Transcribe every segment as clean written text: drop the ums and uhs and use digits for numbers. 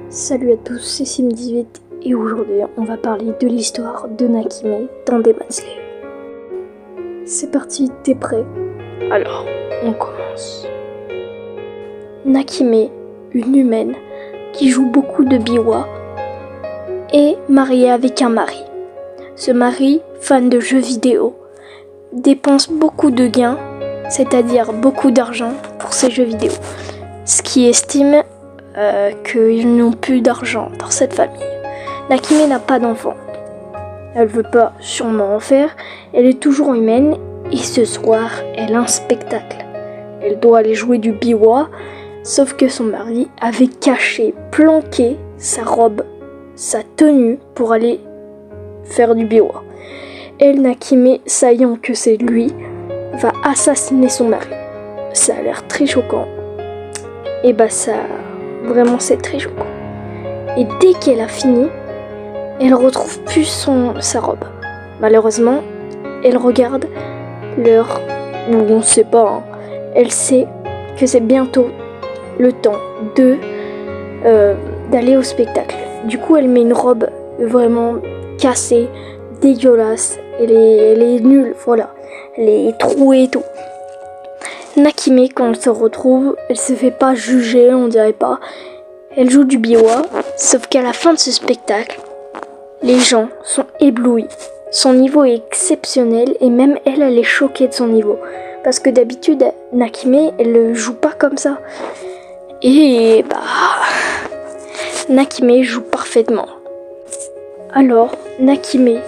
Salut à tous, c'est Sim18 et aujourd'hui on va parler de l'histoire de Nakime dans Demon Slayer. C'est parti, t'es prêt? Alors, on commence. Nakime, une humaine qui joue beaucoup de biwa, est mariée avec un mari. Ce mari, fan de jeux vidéo, dépense beaucoup de gains, c'est-à-dire beaucoup d'argent pour ses jeux vidéo, ce qui estime qu'ils n'ont plus d'argent dans cette famille. Nakime n'a pas d'enfant. Elle veut pas sûrement en faire, elle est toujours humaine et ce soir, elle a un spectacle. Elle doit aller jouer du biwa, sauf que son mari avait caché, planqué sa robe, sa tenue pour aller faire du biwa. Elle, Nakime, sachant que c'est lui, va assassiner son mari. Ça a l'air très choquant. Et vraiment c'est très choquant. Et dès qu'elle a fini, elle retrouve plus sa robe. Malheureusement, elle regarde l'heure, ou on sait pas, hein. Elle sait que c'est bientôt le temps d'aller au spectacle. Du coup, elle met une robe vraiment cassée, dégueulasse. Elle est nulle, voilà. Elle est trouée et tout. Nakime, quand elle se retrouve, elle se fait pas juger, on dirait pas. Elle joue du biwa, sauf qu'à la fin de ce spectacle, les gens sont éblouis. Son niveau est exceptionnel et même elle est choquée de son niveau. Parce que d'habitude, Nakime, elle ne joue pas comme ça. Et Nakime joue parfaitement. Alors, Nakime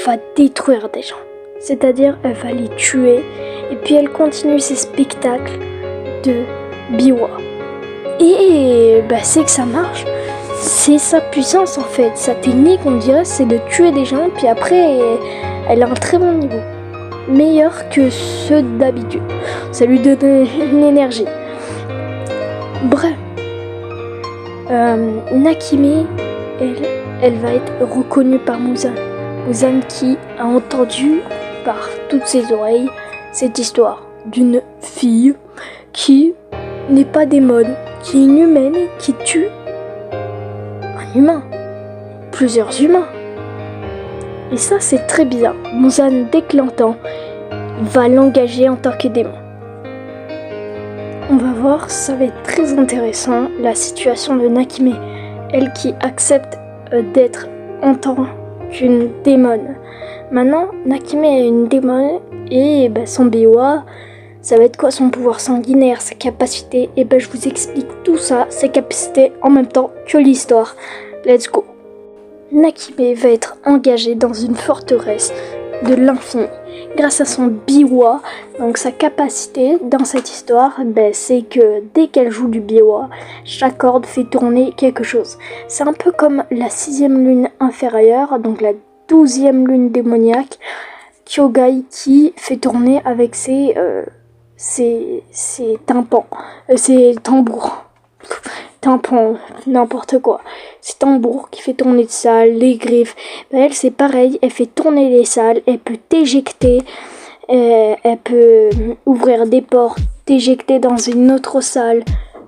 va détruire des gens. C'est-à-dire, elle va les tuer. Et puis elle continue ses spectacles de biwa. Et c'est que ça marche. C'est sa puissance en fait. Sa technique, on dirait, c'est de tuer des gens. Puis après, elle a un très bon niveau. Meilleur que ceux d'habitude. Ça lui donne une énergie. Bref. Nakime, elle va être reconnue par Muzan. Muzan qui a entendu par toutes ses oreilles cette histoire d'une fille qui n'est pas démon, qui est une humaine qui tue un humain, plusieurs humains. Et ça c'est très bien. Muzan, dès que l'entend, va l'engager en tant que démon. On va voir, ça va être très intéressant, la situation de Nakime, elle qui accepte d'être en tant qu'une démon. Maintenant, Nakime est une démon et son biwa, ça va être quoi son pouvoir sanguinaire, sa capacité, et je vous explique tout ça, ses capacités en même temps que l'histoire. Let's go. Nakime va être engagée dans une forteresse de l'infini. Grâce à son biwa, donc sa capacité dans cette histoire, c'est que dès qu'elle joue du biwa, chaque corde fait tourner quelque chose. C'est un peu comme la 6e lune inférieure, donc la 12e lune démoniaque, Kyogai, qui fait tourner avec ses tympans, ses tambours. Tympans, n'importe quoi. Ces tambours qui fait tourner de salles, les griffes. Elle, c'est pareil, elle fait tourner les salles, elle peut t'éjecter, elle peut ouvrir des portes, t'éjecter dans une autre salle.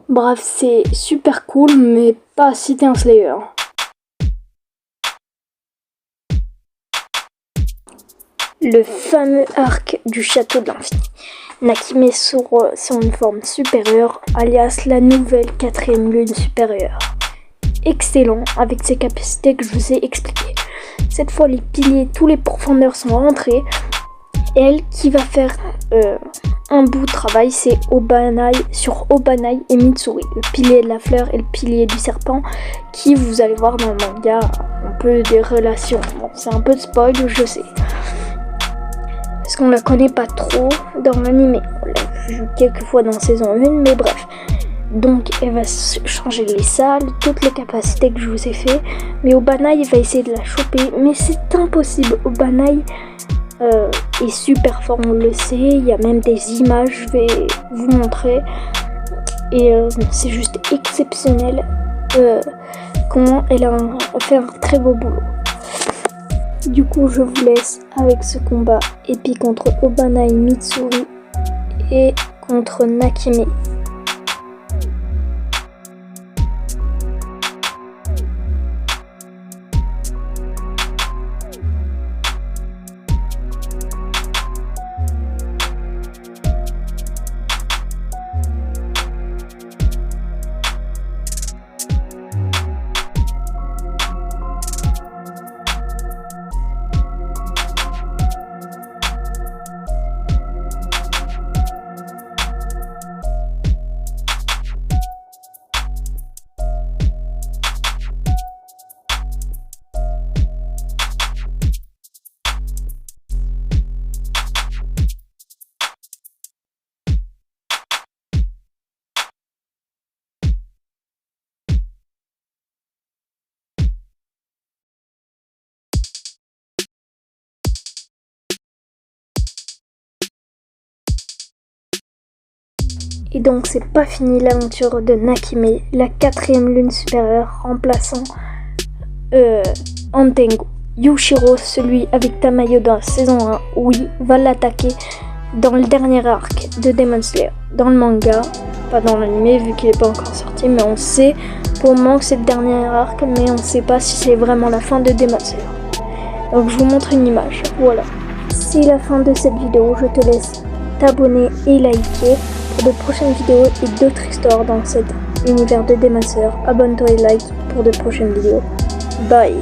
Bref, c'est super cool, mais pas si t'es un Slayer. Le fameux arc du château de l'infini. Nakime sur une forme supérieure, alias la nouvelle 4e lune supérieure. Excellent, avec ses capacités que je vous ai expliquées. Cette fois, les piliers, tous les profondeurs sont rentrés. Elle qui va faire un bout de travail, c'est Obanai et Mitsuri, le pilier de la fleur et le pilier du serpent, qui, vous allez voir dans le manga, un peu des relations. Bon, c'est un peu de spoil, je sais. Parce qu'on la connaît pas trop dans l'anime. On l'a vu quelques fois dans saison 1, mais bref. Donc elle va changer les salles, toutes les capacités que je vous ai fait. Mais Obanai va essayer de la choper, mais c'est impossible. Obanai est super fort, on le sait. Il y a même des images, je vais vous montrer. Et c'est juste exceptionnel comment elle a fait un très beau boulot. Du coup, je vous laisse avec ce combat épique contre Obanai Mitsuri et contre Nakime. Et donc c'est pas fini l'aventure de Nakime, la 4e lune supérieure remplaçant Antengo. Yushiro, celui avec Tamayo dans la saison 1, oui, va l'attaquer dans le dernier arc de Demon Slayer. Dans le manga, pas dans l'anime vu qu'il n'est pas encore sorti, mais on sait pour le moment que c'est le dernier arc, mais on ne sait pas si c'est vraiment la fin de Demon Slayer. Donc je vous montre une image, voilà. C'est la fin de cette vidéo, je te laisse t'abonner et liker pour de prochaines vidéos et d'autres histoires dans cet univers de Demon Slayer. Abonne-toi et like pour de prochaines vidéos. Bye.